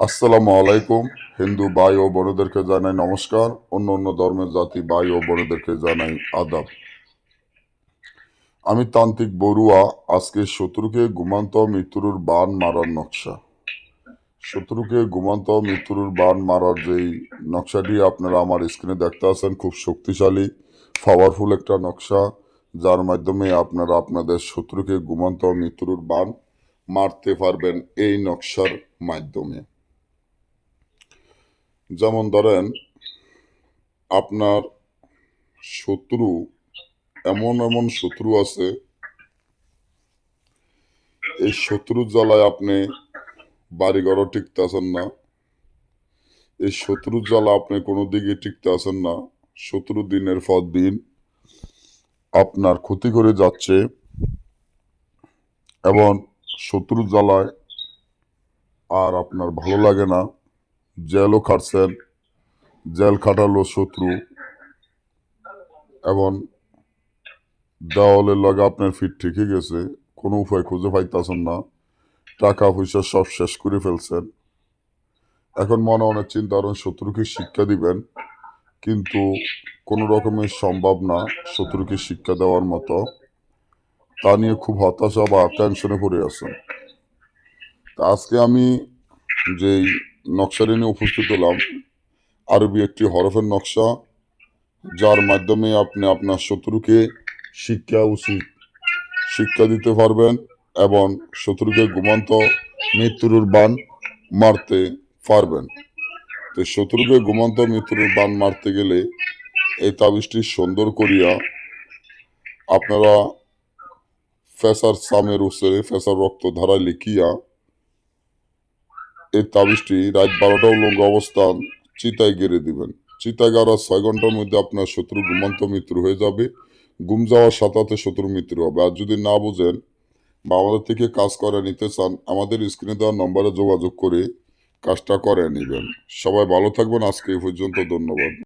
আসসালামু আলাইকুম। হিন্দু ভাই ও বোনেদেরকে জানাই নমস্কার। অন্য অন্য ধর্মের জাতি ভাই ও বোনেদেরকে জানাই আদাব। আমি তান্ত্রিক বড়ুয়া। আজকে শত্রুকে ঘুমান্ত মৃত্যুর বান মারার নকশা। শত্রুকে ঘুমান্ত মৃত্যুর বান মারার যেই নকশাটি আপনারা আমার স্ক্রিনে দেখতে আছেন, খুব শক্তিশালী পাওয়ারফুল একটা নকশা, যার মাধ্যমে আপনারা আপনাদের শত্রুকে ঘুমান্ত মৃত্যুর বান মারতে পারবেন এই নকশার মাধ্যমে। যেমন ধরেন, আপনার শত্রু, এমন এমন শত্রু আছে, এই শত্রুর জ্বালায় আপনি বাড়িঘরও টিকতে আছেন না। এই শত্রুর জ্বালা আপনি কোনো দিকে টিকতে আছেন না। শত্রু দিনের পর দিন আপনার ক্ষতি করে যাচ্ছে, এবং শত্রুর জ্বালায় আর আপনার ভালো লাগে না। জেলও খাটছেন, জেল খাটালো শত্রু, এবং দেওয়ালের লগে আপনার ফিট ঠিকই গেছে, কোনো উপায় খুঁজে পাইতেছেন না। টাকা পয়সা সব শেষ করে ফেলছেন। এখন মনে অনেক চিন্তা করেন শত্রুকে শিক্ষা দিবেন, কিন্তু কোনো রকমের সম্ভব না শত্রুকে শিক্ষা দেওয়ার মতো। তা নিয়ে খুব হতাশা বা টেনশনে পড়ে আছেন। তা আজকে আমি যেই নকশাটি নিয়ে উপস্থিত হলাম, আরবি একটি হরফের নকশা, যার মাধ্যমে আপনি আপনার শত্রুকে শিক্ষা দিতে পারবেন এবং শত্রুকে ঘুমন্ত মৃত্যুর বান মারতে পারবেন। তো শত্রুকে ঘুমন্ত মৃত্যুর বান মারতে গেলে এই তাবিজটি সুন্দর করিয়া আপনারা ফেসার সামের উসরে ফেসার রক্ত ধারা লিখিয়া এই তাবিজটি রাত 12টা উলঙ্গ অবস্থান চিতায় গেড়ে দিবেন। চিতায় গাড়ার 6 ঘন্টার মধ্যে আপনার শত্রু ঘুমন্ত মৃত্যু হয়ে যাবে। ঘুম যাওয়ার সাথে সাথে শত্রু মৃত্যু হবে। আর যদি না বুঝেন বা আমাদের থেকে কাজ করে নিতে চান, আমাদের স্ক্রিনে দেওয়া নম্বরে যোগাযোগ করে কাজটা করে নেবেন। সবাই ভালো থাকবেন। আজকে এই পর্যন্ত। ধন্যবাদ।